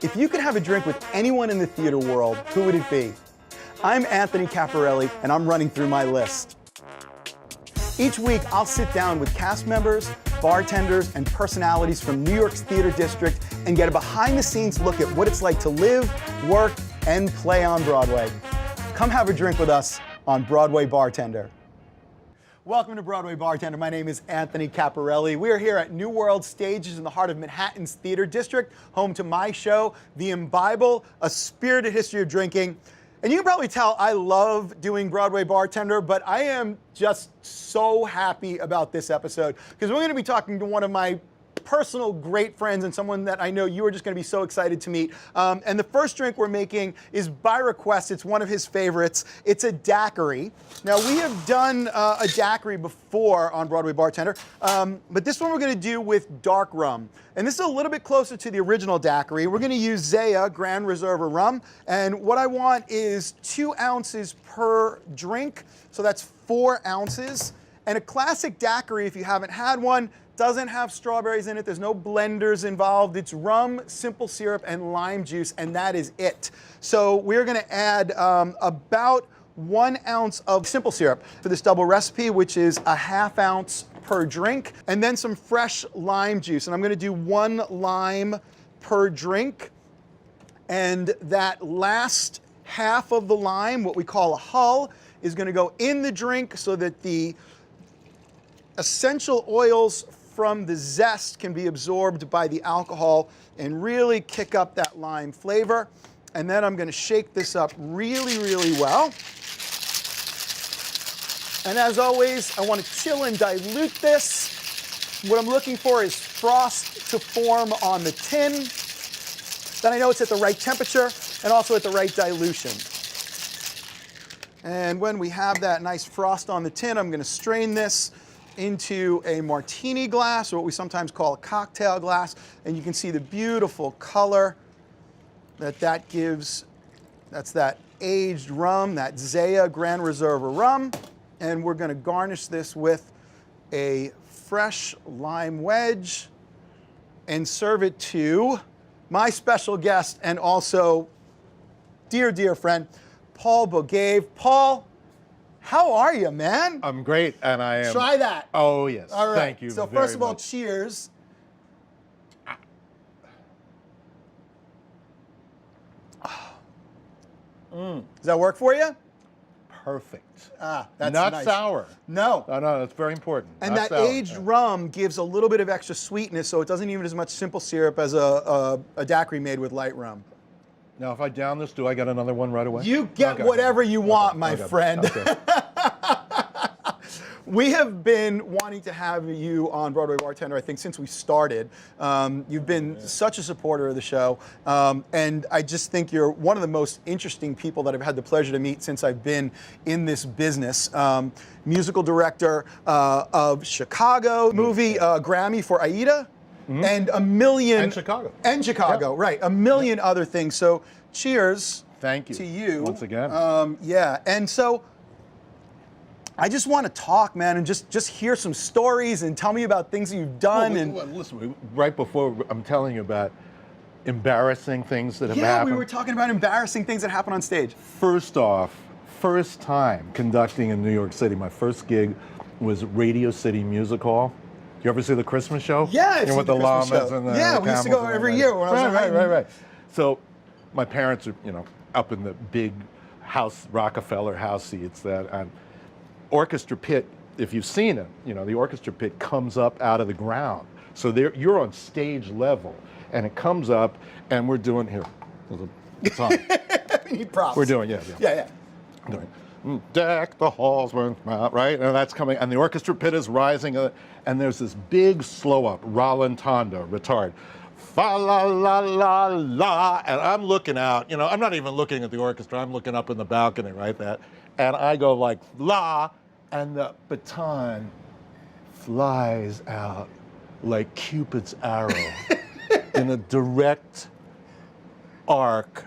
If you could have a drink with anyone in the theater world, who would it be? I'm Anthony Caporale, and I'm running through my list. Each week, I'll sit down with cast members, bartenders, and personalities from New York's theater district and get a behind-the-scenes look at what it's like to live, work, and play on Broadway. Come have a drink with us on Broadway Bartender. Welcome to Broadway Bartender. My name is Anthony Caporale. We are here at New World Stages in the heart of Manhattan's theater district, home to my show, The Imbible, A Spirited History of Drinking. And you can probably tell I love doing Broadway Bartender, but I am just so happy about this episode because we're going to be talking to one of my personal great friends and someone that I know you are just going to be so excited to meet. And the first drink we're making is by request. It's one of his favorites. It's a daiquiri. Now, we have done a daiquiri before on Broadway Bartender, but this one we're going to do with dark rum. And this is a little bit closer to the original daiquiri. We're going to use Zaya Grand Reserve rum. And what I want is 2 ounces per drink. So that's 4 ounces. And a classic daiquiri, if you haven't had one, doesn't have strawberries in it. There's no blenders involved. It's rum, simple syrup, and lime juice, and that is it. So we're going to add about 1 ounce of simple syrup for this double recipe, which is a ½ ounce per drink, and then some fresh lime juice. And I'm going to do 1 lime per drink. And that last half of the lime, what we call a hull, is going to go in the drink so that the essential oils from the zest can be absorbed by the alcohol and really kick up that lime flavor. And then I'm going to shake this up really, really well. And as always, I want to chill and dilute this. What I'm looking for is frost to form on the tin. Then I know it's at the right temperature and also at the right dilution. And when we have that nice frost on the tin, I'm going to strain this into a martini glass, or what we sometimes call a cocktail glass, and you can see the beautiful color that gives. That's that aged rum, that Zaya Grand Reserve rum, and we're going to garnish this with a fresh lime wedge and serve it to my special guest and also dear, dear friend, Paul Bogaev. Paul, how are you, man? I'm great, and I am. Try that. Oh, yes. All right. Thank you. So very first of all, much. cheers. Does that work for you? Perfect. Ah, that's not nice. sour. No. No, that's very important. And Not that sour. aged rum gives a little bit of extra sweetness, so it doesn't even as much simple syrup as a daiquiri made with light rum. Now, if I down this, do I get another one right away? You get whatever you want, my friend. Okay. We have been wanting to have you on Broadway Bartender, I think, since we started. You've been such a supporter of the show, and I just think you're one of the most interesting people that I've had the pleasure to meet since I've been in this business. Musical director of Chicago movie, Grammy for Aida. And a million... And Chicago. And Chicago, Yep. right. A million other things. So cheers. Thank you. To you. Once again. Yeah, and so I just want to talk, man, and just hear some stories and tell me about things that you've done. Well, listen, right before I'm telling you about embarrassing things that have Yeah, happened. we were talking about embarrassing things that happen on stage. First off, first time conducting in New York City, my first gig was Radio City Music Hall. You ever see the Christmas show? Yeah, I've You know, seen with the the Christmas llamas show. and the Yeah, we used to go camels and every all year that. when I was in high- Right. So my parents are, up in the big house, Rockefeller house seats that orchestra pit, if you've seen it, the orchestra pit comes up out of the ground. So you're on stage level, and it comes up, and we're doing here. It's on. We need props. We're doing, Yeah. doing, deck the halls, right? And that's coming, and the orchestra pit is rising, and there's this big slow up, rallentando, retard. Fa la la la la, and I'm looking out, I'm not even looking at the orchestra, I'm looking up in the balcony, right? And I go like, la, and the baton flies out like Cupid's arrow in a direct arc,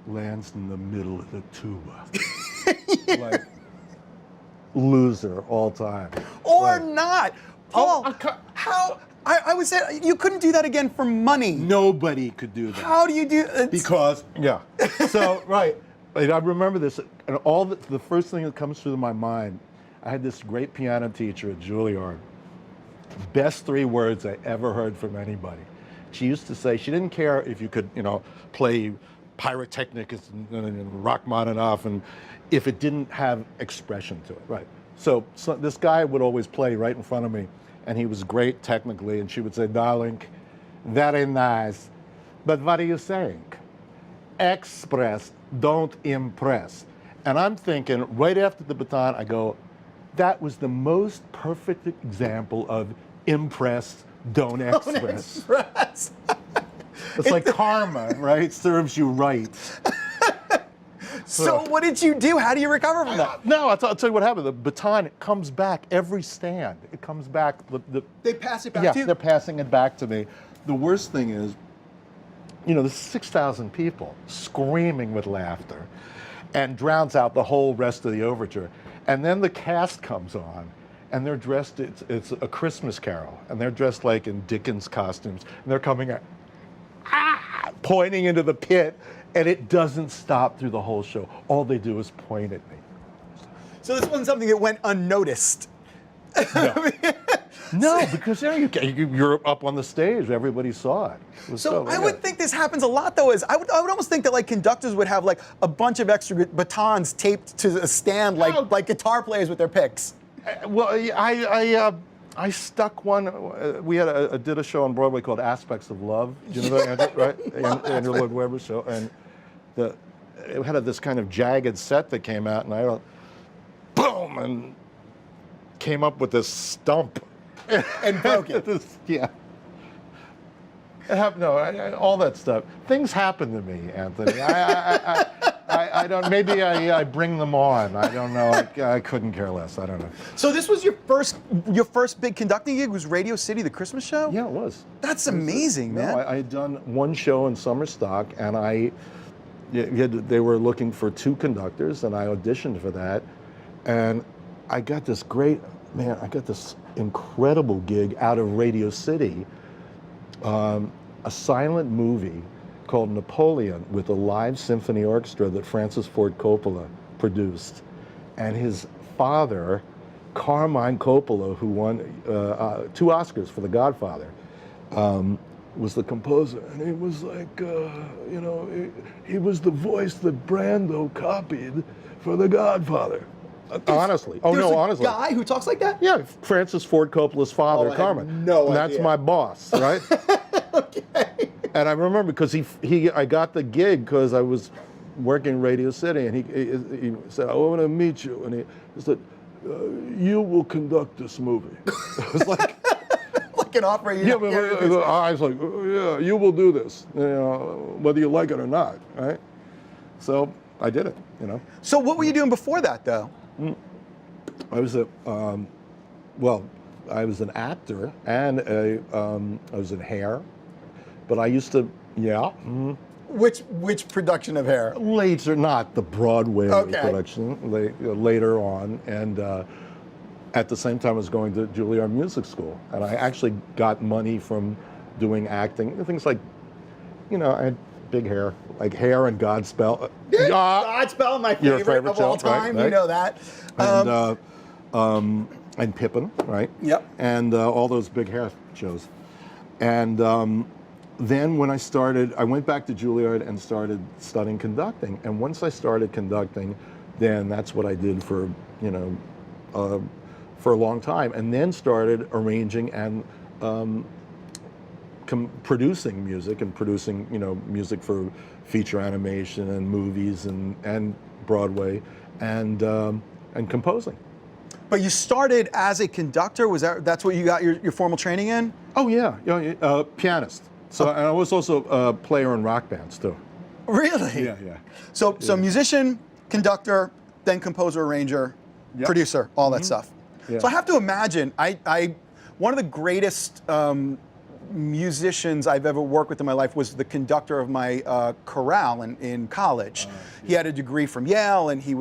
lands in the middle of the tuba. Like, loser all time. Or Like, not. Paul, Oh, how I would say you couldn't do that again for money. Nobody could do that. How do you do it? Because, yeah. So, right. I remember this, and all the first thing that comes through my mind, I had this great piano teacher at Juilliard. Best 3 words I ever heard from anybody. She used to say she didn't care if you could, play Pyrotechnicus and Rachmaninoff, and if it didn't have expression to it. Right. So this guy would always play right in front of me, and he was great technically, and she would say, "Darling, very nice, but what are you saying? Express, don't impress." And I'm thinking, right after the baton, I go, that was the most perfect example of impress, don't express. Don't express. It's like karma, right? Serves you right. So what did you do? How do you recover from that? No, I'll tell you what happened. The baton comes back every stand. It comes back. They pass it back to you? Yeah, they're passing it back to me. The worst thing is, there's 6,000 people screaming with laughter and drowns out the whole rest of the overture. And then the cast comes on, and they're dressed, it's a Christmas Carol, and they're dressed like in Dickens costumes, and they're coming out, pointing into the pit, and it doesn't stop through the whole show. All they do is point at me. So this wasn't something that went unnoticed. No, because you're up on the stage. Everybody saw it. So I would think this happens a lot, though. I would almost think that like conductors would have like a bunch of extra batons taped to a stand, like guitar players with their picks. Well, I stuck one. We had did a show on Broadway called Aspects of Love. Do you know that, Andrew? Right? Andrew Lloyd Webber's show, and it had this kind of jagged set that came out, and I went, boom, and came up with this stump. And broke it. Yeah. It happened, all that stuff. Things happen to me, Anthony. I don't. Maybe I bring them on. I don't know. I couldn't care less. I don't know. So this was your first big conducting gig was Radio City, the Christmas show? Yeah, it was. That's amazing, man. No, I had done one show in summer stock, and they were looking for 2 conductors, and I auditioned for that, and I got this incredible gig out of Radio City, a silent movie called Napoleon with a live symphony orchestra that Francis Ford Coppola produced. And his father, Carmine Coppola, who won 2 Oscars for The Godfather, was the composer. And he was like, he was the voice that Brando copied for The Godfather. Honestly. Oh, no, honestly. Guy who talks like that? Yeah, Francis Ford Coppola's father, Carmine. No and idea. That's my boss, right? Okay. And I remember because I got the gig because I was working Radio City, and he said, "I want to meet you," and he said, "You will conduct this movie." It was like like an opera. Yeah, I was like, "Yeah, you will do this, whether you like it or not," right? So I did it, So what were you doing before that, though? I was I was an actor, and I was in Hair, but I used to, Which production of Hair? Later, not the Broadway production, later on, and at the same time I was going to Juilliard Music School, and I actually got money from doing acting, things like, I had big hair, like Hair and Godspell. Godspell, my favorite of all time. Right? You know that. And Pippin, right? Yep. And all those big hair shows. And then when I went back to Juilliard and started studying conducting. And once I started conducting, then that's what I did for a long time. And then started arranging and producing music music for feature animation and movies and Broadway and composing. But you started as a conductor. That's what you got your formal training in? Oh yeah, pianist. So and I was also a player in rock bands too. Really? Yeah. So musician, conductor, then composer, arranger, producer, all that stuff. Yeah. So I have to imagine, one of the greatest musicians I've ever worked with in my life was the conductor of my chorale in college. He had a degree from Yale, and he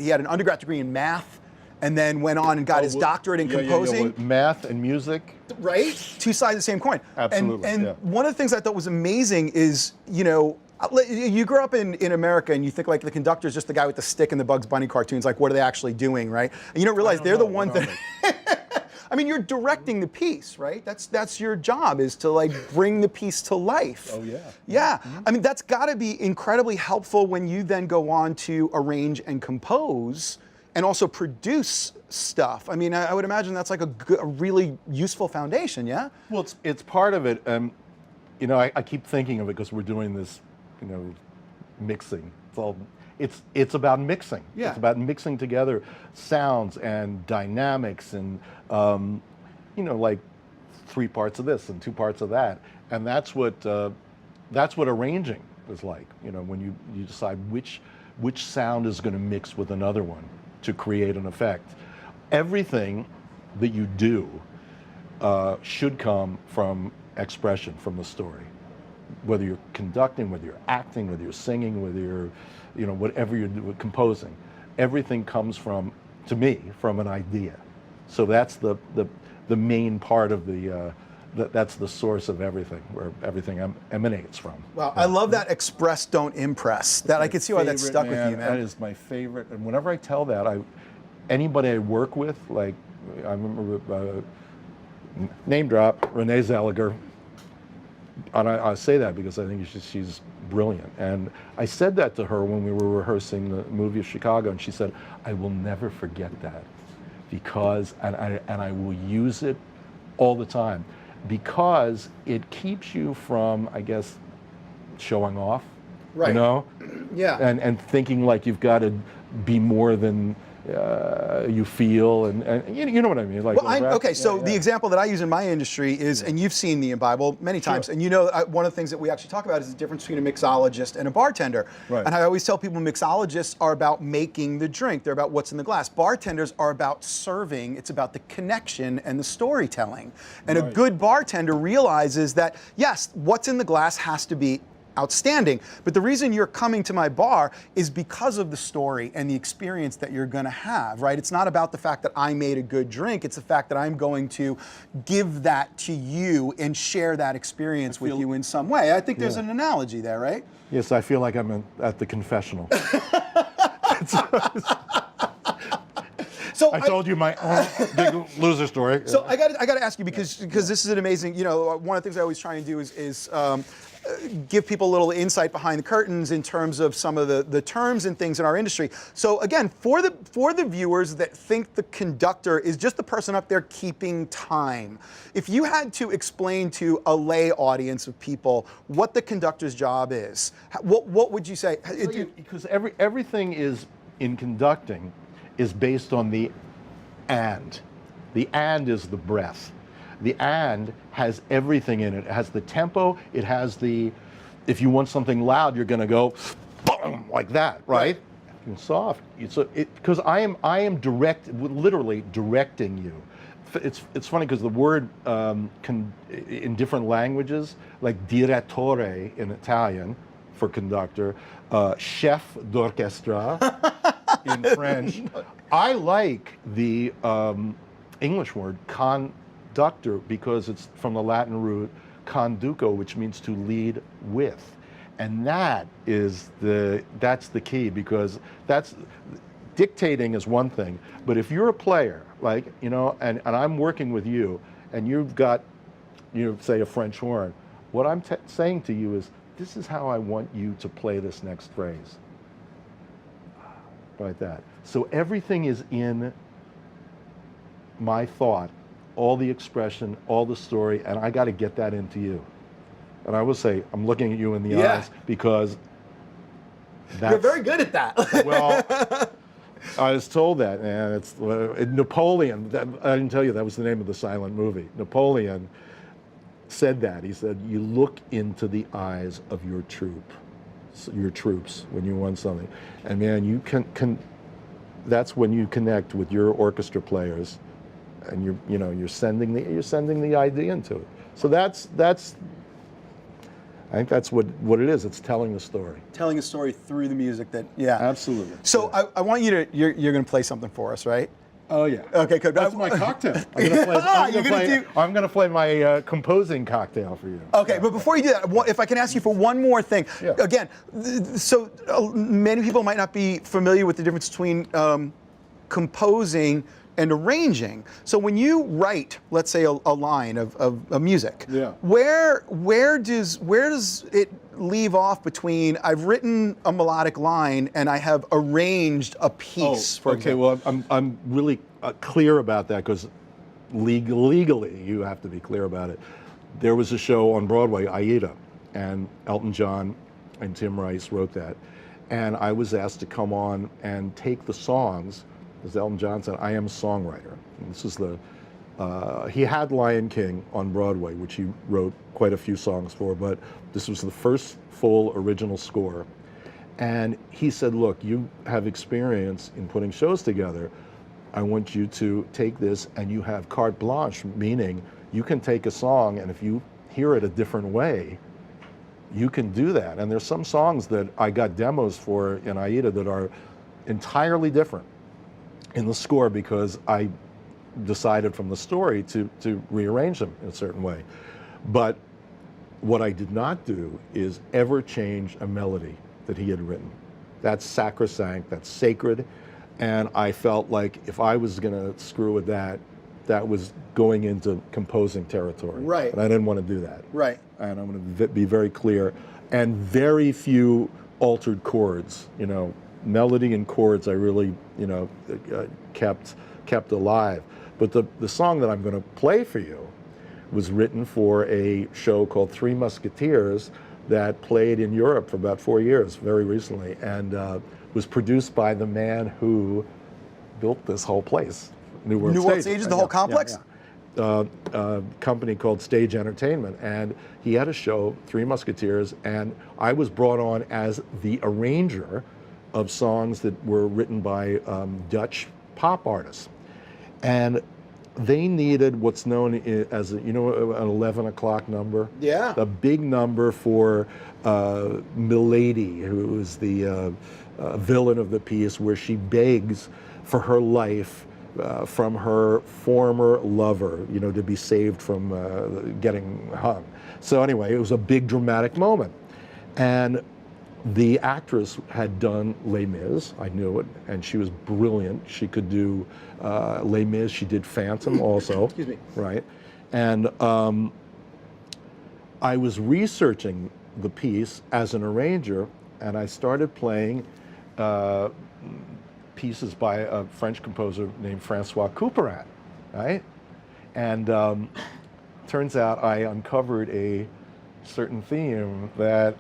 had an undergrad degree in math, and then went on and got his doctorate in composing. With math and music. Right? Two sides of the same coin. Absolutely. And one of the things I thought was amazing is, you know, you grew up in America and you think like the conductor is just the guy with the stick and the Bugs Bunny cartoons, like what are they actually doing, right? And you don't realize they're the ones that, I mean, you're directing the piece, right? That's your job, is to like bring the piece to life. Oh yeah. Yeah, I mean, that's gotta be incredibly helpful when you then go on to arrange and compose and also produce stuff. I mean, I would imagine that's like a really useful foundation, yeah? Well, it's part of it. You know, I keep thinking of it because we're doing this, you know, mixing. It's about mixing. Yeah. It's about mixing together sounds and dynamics and, you know, like 3 parts of this and 2 parts of that. And that's what arranging is like. You know, when you decide which sound is going to mix with another one to create an effect. Everything that you do should come from expression, from the story. Whether you're conducting, whether you're acting, whether you're singing, whether you're, you know, whatever you're composing, everything comes from, to me, from an idea. So that's the main part of that's the source of everything, where everything emanates from. Wow, I love that express, don't impress. That I can see why that stuck with you, man. That is my favorite. And whenever I tell that, anybody I work with, like, I remember, name drop, Renee Zellweger. And I say that because I think she's brilliant. And I said that to her when we were rehearsing the movie of Chicago, and she said, I will never forget that, because, and I will use it all the time, because it keeps you from, I guess, showing off, right? You know? Yeah. And thinking like you've got to be more than you feel, and you know what I mean. Like, well, okay, so the example that I use in my industry is, and you've seen the Bible many times, and you know, one of the things that we actually talk about is the difference between a mixologist and a bartender. Right. And I always tell people mixologists are about making the drink, they're about what's in the glass. Bartenders are about serving, it's about the connection and the storytelling. And a good bartender realizes that, yes, what's in the glass has to be outstanding, but the reason you're coming to my bar is because of the story and the experience that you're going to have, right? It's not about the fact that I made a good drink, it's the fact that I'm going to give that to you and share that experience with you in some way. I think there's an analogy there, right? Yes, I feel like I'm at the confessional. So I told you my own big loser story. So I got to ask you, because this is an amazing, you know, one of the things I always try and do is give people a little insight behind the curtains in terms of some of the terms and things in our industry. So again, for the viewers that think the conductor is just the person up there keeping time, if you had to explain to a lay audience of people what the conductor's job is, what would you say? Because everything is, in conducting, is based on the and. The and is the breath. The and has everything in it. It has the tempo, it has the, if you want something loud, you're gonna go boom, like that, right? And soft. Because I am literally directing you. It's funny because the word in different languages, like direttore in Italian for conductor, chef d'orchestra in French. I like the English word conductor because it's from the Latin root conduco, which means to lead with. And that's the key, because that's, dictating is one thing, but if you're a player, like, you know, and I'm working with you, and you've got, you know, say a French horn, what I'm saying to you is, this is how I want you to play this next phrase. Like that. So everything is in my thought, all the expression, all the story, and I got to get that into you. And I will say, I'm looking at you in the eyes, because that's... You're very good at that. Well, I was told that, and it's Napoleon, I didn't tell you that was the name of the silent movie. Napoleon said that. He said, you look into the eyes of your troops when you want something. And man, you can that's when you connect with your orchestra players, and you're sending the idea into it. So that's I think that's what it is. It's telling the story. Telling a story through the music. That, yeah. Absolutely. So I want you to, you're going to play something for us, right? Oh yeah. Okay, good. That's my cocktail. I'm gonna play my composing cocktail for you. Okay, but before you do that, if I can ask you for one more thing. Yeah. Again, so many people might not be familiar with the difference between composing and arranging. So when you write, let's say, a line of music, yeah. where does it leave off between I've written a melodic line and I have arranged a piece? For example. Well, I'm really clear about that because legally you have to be clear about it. There was a show on Broadway, Aida, and Elton John and Tim Rice wrote that, and I was asked to come on and take the songs. As Elton John said, I am a songwriter. And this is he had Lion King on Broadway, which he wrote quite a few songs for, but this was the first full original score. And he said, look, you have experience in putting shows together. I want you to take this and you have carte blanche, meaning you can take a song and if you hear it a different way, you can do that. And there's some songs that I got demos for in Aida that are entirely different in the score because I decided from the story to rearrange them in a certain way. But what I did not do is ever change a melody that he had written. That's sacrosanct, that's sacred, and I felt like if I was gonna screw with that, that was going into composing territory. Right. And I didn't want to do that. Right. And I'm gonna be very clear, and very few altered chords, melody and chords I really, kept alive. But the song that I'm going to play for you was written for a show called Three Musketeers that played in Europe for about 4 years, very recently, and was produced by the man who built this whole place, New World Stages, the whole complex? Yeah. Company called Stage Entertainment, and he had a show, Three Musketeers, and I was brought on as the arranger of songs that were written by Dutch pop artists. And they needed what's known as, an 11 o'clock number. Yeah. The big number for Milady, who is the villain of the piece, where she begs for her life from her former lover, to be saved from getting hung. So anyway, it was a big dramatic moment. And the actress had done Les Mis, I knew it, and she was brilliant. She could do Les Mis, she did Phantom also. Excuse me. Right. And I was researching the piece as an arranger, and I started playing pieces by a French composer named Francois Couperin, right? And turns out I uncovered a certain theme that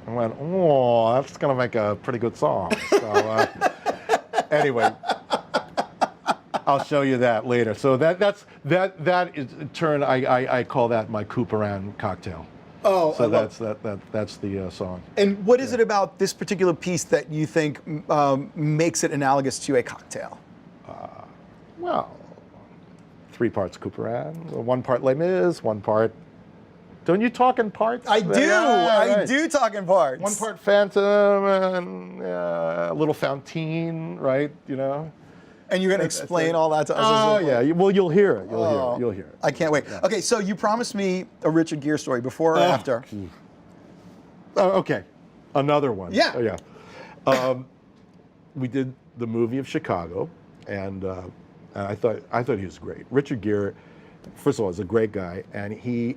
I went, oh, that's gonna make a pretty good song. So anyway, I'll show you that later. So that is in turn, I call that my Couperin cocktail. Oh, so that's the song. And what is it about this particular piece that you think makes it analogous to a cocktail? Well, 3 parts Couperin, 1 part Les Mis, 1 part. Don't you talk in parts? I do. Yeah, I do talk in parts. 1 part Phantom and a little Fantine, right? And you're going to explain all that to us? Oh yeah. Well, you'll hear it. You'll hear it. I can't wait. Yeah. Okay, so you promised me a Richard Gere story before or after? Oh, okay. Another one. Yeah. Oh, yeah. We did the movie of Chicago, and I thought he was great. Richard Gere, first of all, is a great guy, and he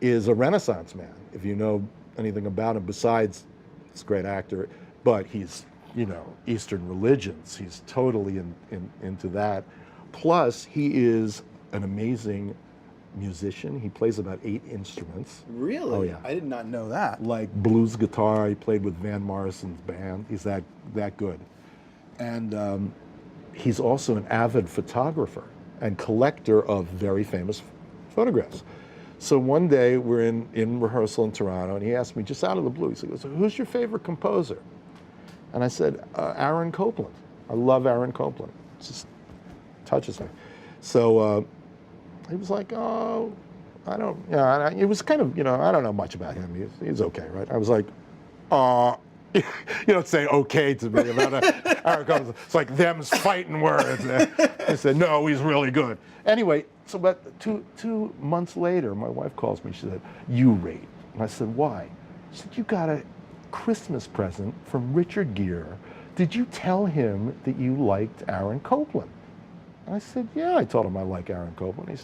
is a Renaissance man. If you know anything about him, besides this great actor, but he's Eastern religions. He's totally into that. Plus, he is an amazing musician. He plays about 8 instruments. Really? Oh yeah. I did not know that. Like blues guitar. He played with Van Morrison's band. He's that good. And he's also an avid photographer and collector of very famous photographs. So one day we're in rehearsal in Toronto, and he asked me just out of the blue, he goes, "Who's your favorite composer?" And I said, Aaron Copland. I love Aaron Copland. It just touches me. So he was like, "Oh, I don't," it was kind of, I don't know much about him. He's okay, right? I was like, You don't say okay to me about Aaron Copland. It's like them's fighting words. I said, no, he's really good. Anyway, so about two months later, my wife calls me. She said, you rate. And I said, why? She said, you got a Christmas present from Richard Gere. Did you tell him that you liked Aaron Copland? And I said, yeah, I told him I like Aaron Copland.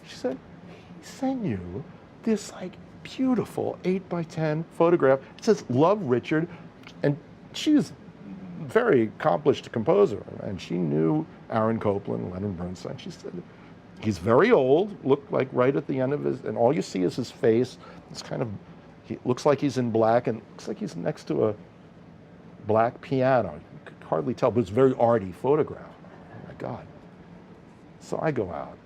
She said, he sent you this like beautiful 8x10 photograph. It says, love Richard. And she was a very accomplished composer, and she knew Aaron Copland, Leonard Bernstein. She said, he's very old, looked like right at the end of his, and all you see is his face. It's kind of, he looks like he's in black, and looks like he's next to a black piano. You could hardly tell, but it's a very arty photograph. Oh my God. So I go out,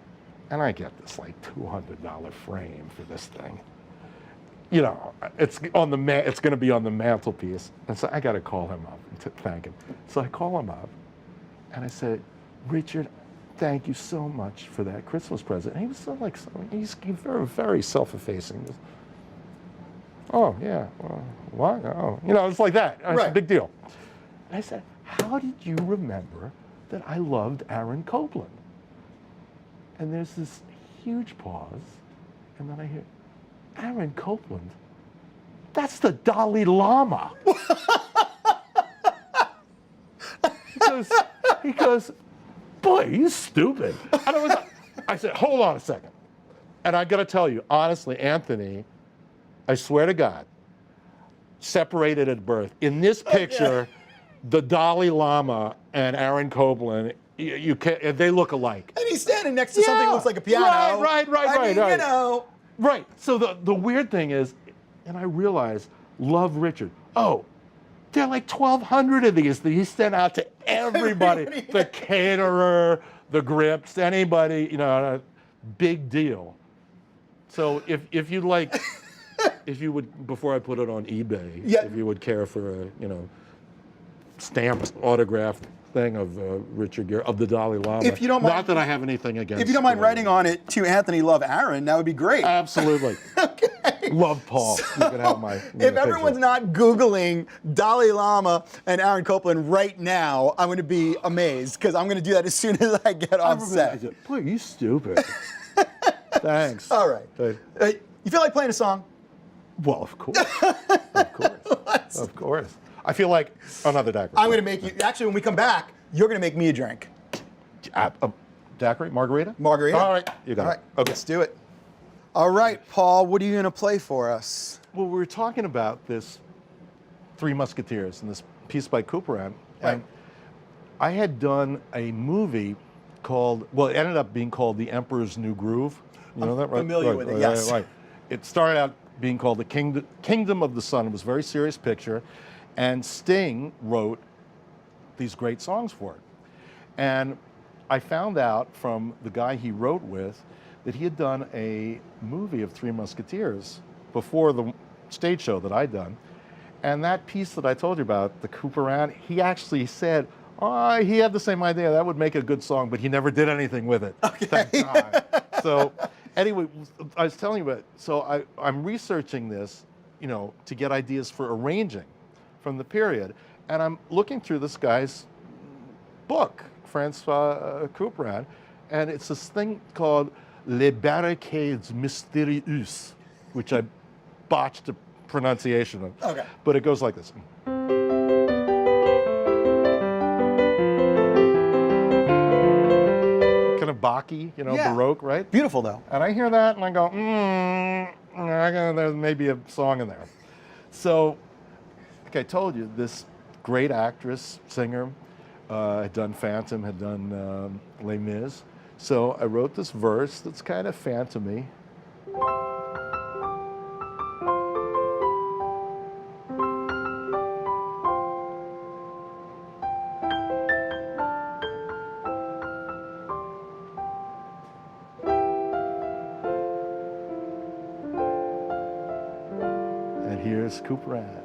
and I get this like $200 frame for this thing. You know, it's going to be on the mantelpiece, and so I got to call him up to thank him. So I call him up, and I said, Richard, thank you so much for that Christmas present. And he was so like, he's very, very self-effacing. Oh yeah, well, what? Oh, you know, it's like that. It's Right. a big deal. And I said, how did you remember that I loved Aaron Copland? And there's this huge pause, and then I hear, Aaron Copland? That's the Dalai Lama. He goes, boy, you stupid. And I said, hold on a second. And I got to tell you, honestly, Anthony, I swear to God, separated at birth. In this picture, the Dalai Lama and Aaron Copland, they look alike. And he's standing next to something that looks like a piano. Right. You know. Right. So the weird thing is, and I realized, love Richard. Oh, there are like 1,200 of these that he sent out to everybody. The caterer, the grips, anybody, you know, big deal. So if you like, if you would, before I put it on eBay, if you would care for a, you know, stamped, autographed thing of Richard Gere, of the Dalai Lama. If you don't mind, not that I have anything against. If you don't mind writing on it to Anthony Love Aaron, that would be great. Absolutely. Okay. Love Paul. You can have my. If everyone's not Googling Dalai Lama and Aaron Copland right now, I'm going to be amazed, because I'm going to do that as soon as I get off set. Boy, you stupid. Thanks. All right. You feel like playing a song? Well, of course. Of course. Of course. I feel like another daiquiri. I'm going to make you, actually, when we come back, you're going to make me a drink. Daiquiri? Margarita? Margarita. All right. You got All right. it. Okay. Let's do it. All right, Paul, what are you going to play for us? Well, we were talking about this Three Musketeers and this piece by Couperin. Right. And I had done a movie called, well, it ended up being called The Emperor's New Groove. You know that, right? Familiar with it, yes. Right. It started out being called The Kingdom of the Sun. It was a very serious picture. And Sting wrote these great songs for it. And I found out from the guy he wrote with that he had done a movie of Three Musketeers before the stage show that I'd done. And that piece that I told you about, the Couperin, he actually said, oh, he had the same idea. That would make a good song, but he never did anything with it. Okay. Thank God. So anyway, I was telling you about, so I'm researching this, you know, to get ideas for arranging from the period. And I'm looking through this guy's book, Francois Couperin, and it's this thing called Les Barricades Mystérieuses, which I botched the pronunciation of. Okay. But it goes like this. Kind of Bach-y, you know, Baroque, right? Beautiful, though. And I hear that and I go, there's maybe a song in there. So, like I told you, this great actress, singer, had done Phantom, had done Les Mis. So I wrote this verse that's kind of phantom-y. And here's Couperin.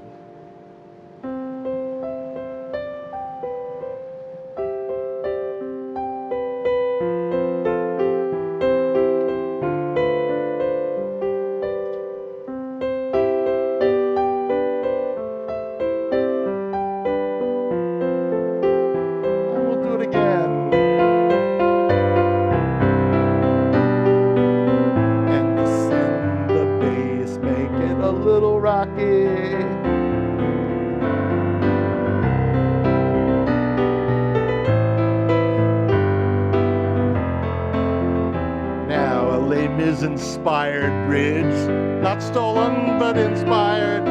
inspired bridge. Not stolen, but inspired.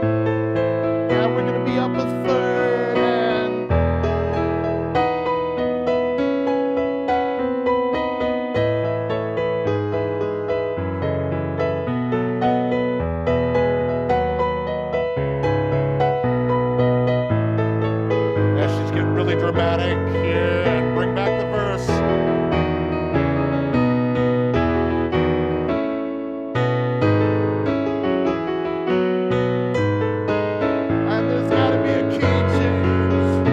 And we're gonna be up a third and yeah, she's getting really dramatic here and bring back the verse. And there's gotta be a key change.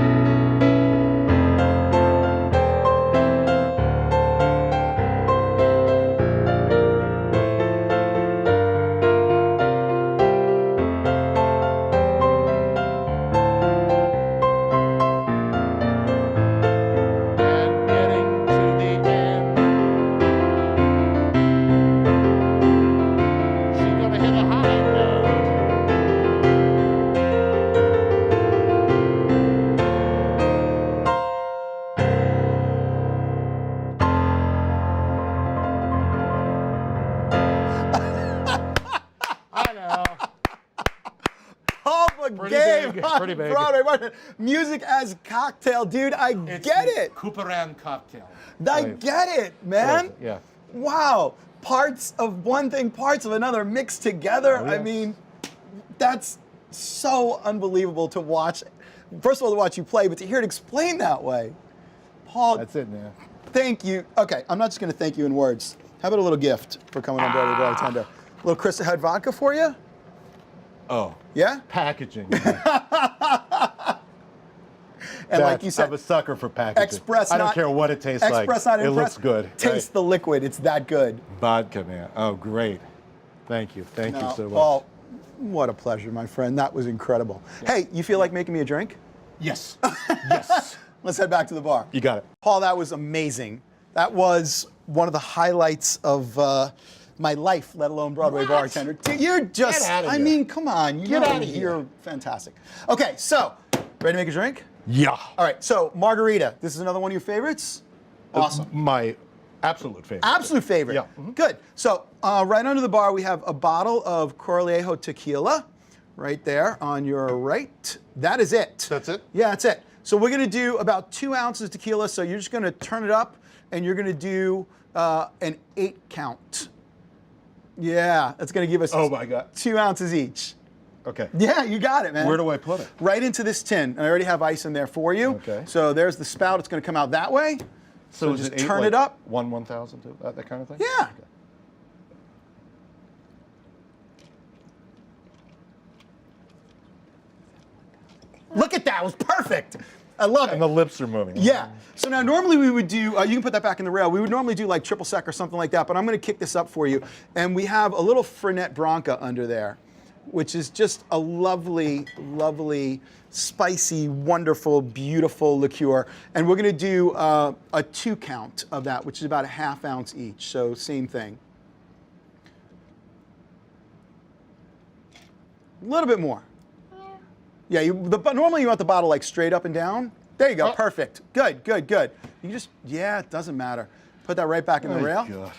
And getting to the end. She's gonna hit a high note. I know. Paul Bogaev big, on pretty big. Broadway Bartender. Music as cocktail, dude. I get it. Couperin cocktail. I Right. get it, man. Yeah. Wow. Parts of one thing, parts of another mixed together. Oh, I yes. mean, that's so unbelievable to watch. First of all, to watch you play, but to hear it explained that way. Paul, That's it, man. thank you. Okay, I'm not just going to thank you in words. How about a little gift for coming on Broadway Bartender? A little Krista Head vodka for you? Oh, Yeah? packaging. And like you said, I'm a sucker for packaging. express I don't not- care what it tastes like. express not It impress. looks good. Taste the liquid. It's that good. Vodka, man. Oh, great. Thank you. Thank you No, so much. Paul, what a pleasure, my friend. That was incredible. Hey, you feel like making me a drink? Yes. Yes. Let's head back to the bar. You got it. Paul, that was amazing. That was one of the highlights of my life, let alone Broadway What? Bartender. Dude, you're just, Get outta I here. mean, come on. Get outta here. You're fantastic. Okay, so, ready to make a drink? Yeah. All right, so margarita. This is another one of your favorites? Awesome. My absolute favorite. Absolute favorite. Yeah. Mhm. Good. So right under the bar, we have a bottle of Corlejo tequila right there on your right. That is it. That's it? Yeah, that's it. So we're going to do about 2 ounces of tequila. So you're just going to turn it up and you're going to do an 8 count. Yeah, that's going to give us Oh my God. 2 ounces each. Okay. Yeah, you got it, man. Where do I put it? Right into this tin. And I already have ice in there for you. Okay. So there's the spout. It's going to come out that way. So is just it eight, turn like it up. 1/1000, that kind of thing? Yeah. Okay. Look at that. It was perfect. I love And it. the lips are moving. Yeah. So now normally we would do, you can put that back in the rail. We would normally do like triple sec or something like that, but I'm going to kick this up for you. And we have a little Fernet Branca under there, which is just a lovely, lovely, spicy, wonderful, beautiful liqueur. And we're going to do a 2 count of that, which is about a ½ ounce each. So same thing. A little bit more. Yeah, normally you want the bottle like straight up and down. There you go, Oh. perfect. Good, good, good. You just, yeah, it doesn't matter. Put that right back in the Oh, rail. God.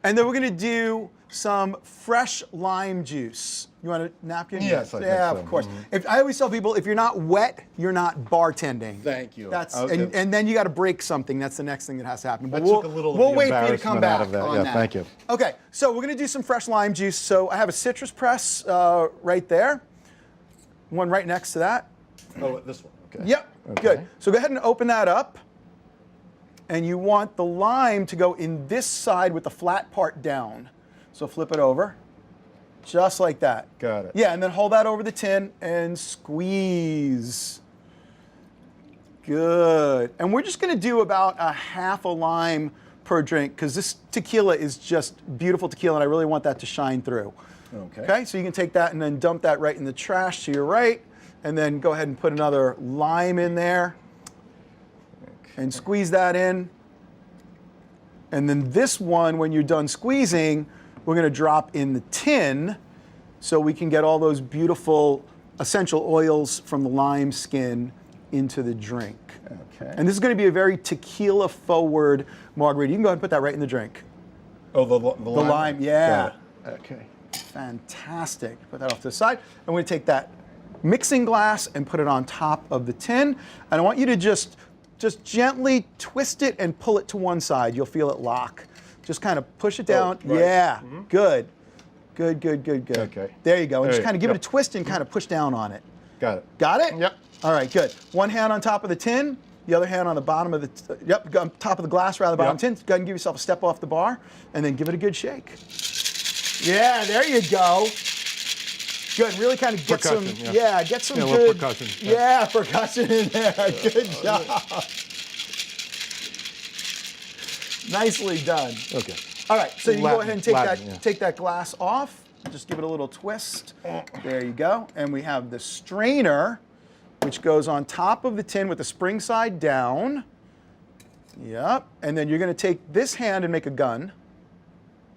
And then we're gonna do some fresh lime juice. You want a napkin? Yes, I think yeah, so. of course. If I always tell people, if you're not wet, you're not bartending. Thank you. That's Okay. and then you got to break something. That's the next thing that has to happen. But I took a little of we'll the wait for you to come embarrassment back out of that. on Yeah, that. thank you. Okay, so we're gonna do some fresh lime juice. So I have a citrus press right there. One right next to that. Oh, this one. Okay. Yep, Okay. good. So go ahead and open that up. And you want the lime to go in this side with the flat part down. So flip it over, just like that. Got it. Yeah, and then hold that over the tin and squeeze. Good. And we're just gonna do about a ½ a lime per drink because this tequila is just beautiful tequila and I really want that to shine through. Okay. Okay, so you can take that and then dump that right in the trash to your right, and then go ahead and put another lime in there, and squeeze that in. And then this one, when you're done squeezing, we're gonna drop in the tin. so we can get all those beautiful essential oils from the lime skin into the drink. Okay. And this is going to be a very tequila-forward margarita. You can go ahead and put that right in the drink. Oh, the lime? lime, yeah. Got it. Okay. Fantastic. Put that off to the side. I'm going to take that mixing glass and put it on top of the tin. And I want you to just gently twist it and pull it to one side. You'll feel it lock. Just kind of push it down. right. Yeah, good. Good. Okay. There you go. And There just you kind of give it go. a twist and kind of push down on it. Got it. Got it? Yep. All right, good. One hand on top of the tin, the other hand on the bottom of the, on top of the glass rather, bottom tin. Go ahead and give yourself a step off the bar, and then give it a good shake. Yeah, there you go. Good, really kind of get Percussion, some, yeah. get some Yeah, a good. little percussion. Yeah, percussion in there. Good job. Nicely done. Okay. All right, so you can go ahead and take that glass off. Just give it a little twist. There you go. And we have the strainer, which goes on top of the tin with the spring side down. Yep. And then you're going to take this hand and make a gun,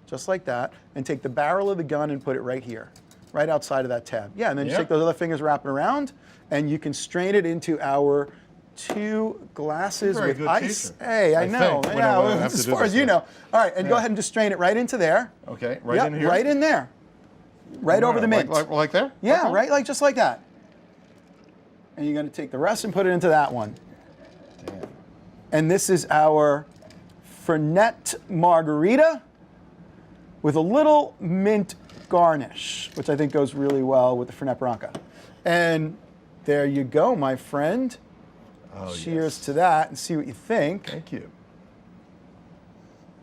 just like that, and take the barrel of the gun and put it right here, right outside of that tab. Yeah, and then just take those other fingers, wrap it around, and you can strain it into our 2 glasses with ice. Teacher. Hey, I know. think, Yeah, when I have to as do far this, as you know. All right, and go ahead and just strain it right into there. Okay, right in here? Right in there. Right over the mint. Like there? Yeah, Okay. right, just like that. And you're going to take the rest and put it into that one. Damn. And this is our Fernet margarita with a little mint garnish, which I think goes really well with the Fernet Branca. And there you go, my friend. Oh, Cheers to that and see what you think. Thank you.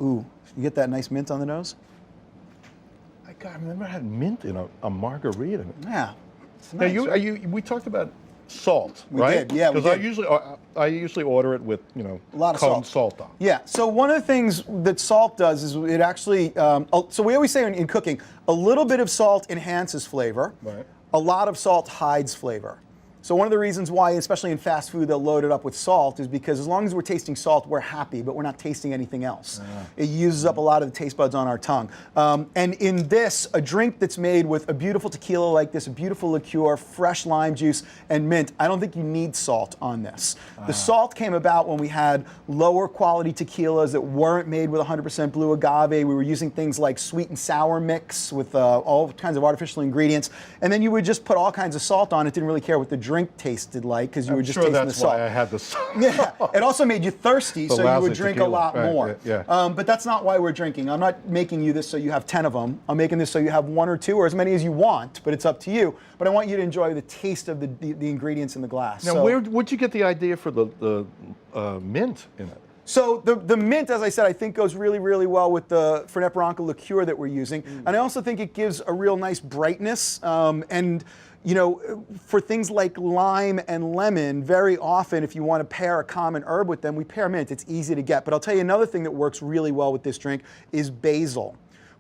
Ooh, you get that nice mint on the nose? I've never had mint in a margarita. Yeah. It's Now nice. we talked about salt, We right? did, yeah, we Because did. I usually order it with A lot of cone salt. on. Yeah, so one of the things that salt does is it actually, so we always say in cooking, a little bit of salt enhances flavor. Right. A lot of salt hides flavor. So one of the reasons why, especially in fast food, they'll load it up with salt is because as long as we're tasting salt, we're happy, but we're not tasting anything else. It uses up a lot of the taste buds on our tongue. And in this, a drink that's made with a beautiful tequila like this, a beautiful liqueur, fresh lime juice, and mint, I don't think you need salt on this. The salt came about when we had lower quality tequilas that weren't made with 100% blue agave. We were using things like sweet and sour mix with all kinds of artificial ingredients. And then you would just put all kinds of salt on it, didn't really care what the drink tasted like because you were just tasting the salt. That's why I had the salt. Yeah, it also made you thirsty, so you would drink a lot more. Yeah. But that's not why we're drinking. I'm not making you this so you have 10 of them. I'm making this so you have 1 or 2 or as many as you want, but it's up to you. But I want you to enjoy the taste of the ingredients in the glass. Now, So- where'd you get the idea for the mint in it? So the mint, as I said, I think goes really, really well with the Fernet Branca liqueur that we're using. And I also think it gives a real nice brightness. And you know, for things like lime and lemon, very often if you want to pair a common herb with them, we pair mint. It's easy to get. But I'll tell you another thing that works really well with this drink is basil.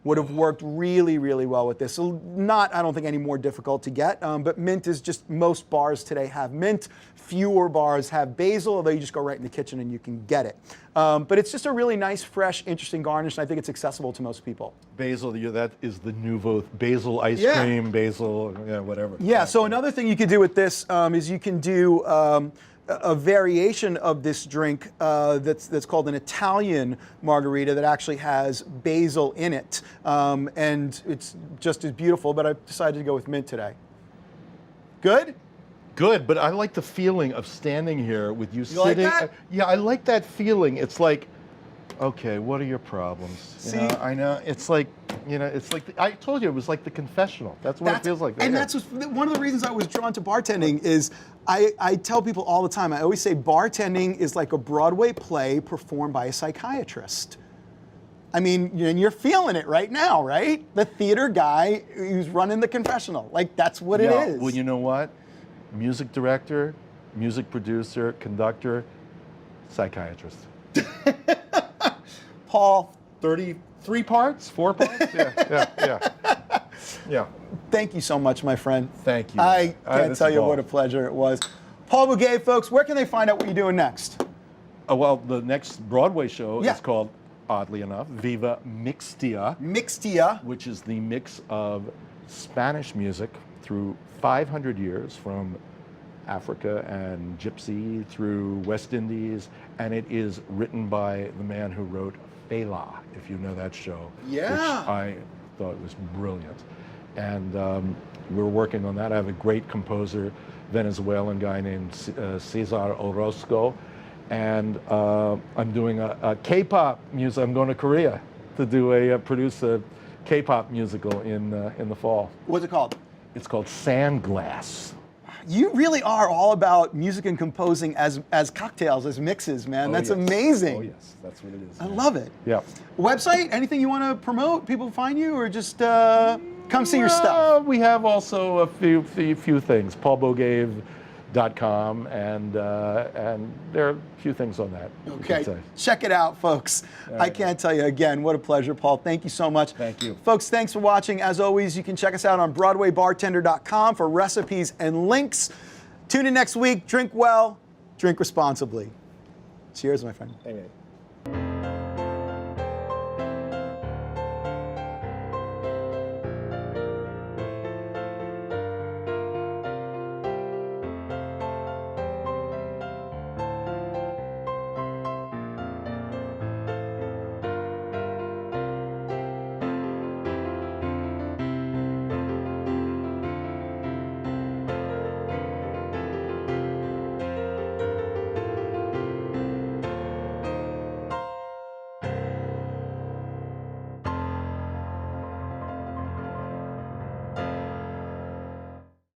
Would have worked really, really well with this. So not, I don't think, any more difficult to get, but mint is just, most bars today have mint. Fewer bars have basil, although you just go right in the kitchen and you can get it. But it's just a really nice, fresh, interesting garnish, and I think it's accessible to most people. Basil, that is the nouveau basil ice cream, basil, whatever. Yeah, so another thing you could do with this is you can do a variation of this drink that's called an Italian margarita that actually has basil in it. And it's just as beautiful, but I decided to go with mint today. Good? Good, but I like the feeling of standing here with you sitting. like that? Yeah, I like that feeling. It's like, okay, what are your problems? See? I know. It's like, it's like, I told you, it was like the confessional. That's what it feels like. And that's one of the reasons I was drawn to bartending is I tell people all the time, I always say bartending is like a Broadway play performed by a psychiatrist. I mean, and you're feeling it right now, right? The theater guy who's running the confessional. Like, that's what it is. Well, you know what? Music director, music producer, conductor, psychiatrist. Paul, 33 parts? 4 parts? Yeah. thank you so much, my friend. Thank you. I can't This tell is you all. what a pleasure it was. Paul Bogaev, folks, where can they find out what you're doing next? Well, the next Broadway show Yeah. is called, oddly enough, Viva Mixtia, Mixtia. which is the mix of Spanish music through 500 years, from Africa and Gypsy through West Indies, and it is written by the man who wrote Fela, if you know that show, Yeah. which I thought was brilliant. And we're working on that. I have a great composer, Venezuelan guy named Cesar Orozco, and I'm doing a K-pop music. I'm going to Korea to do produce a K-pop musical in the fall. What's it called? It's called Sandglass. You really are all about music and composing as cocktails, as mixes, man. That's yes. amazing. Oh yes, that's what it is. I love it. Yeah. Website? Anything you want to promote? People find you, or just come see your stuff? We have also a few things. PaulBogaev.com, and there are a few things on that. you could Okay, say. check it out, folks. I can't tell you again, what a pleasure, Paul. Thank you so much. Thank you. Folks, thanks for watching. As always, you can check us out on BroadwayBartender.com for recipes and links. Tune in next week. Drink well, drink responsibly. Cheers, my friend. Amen.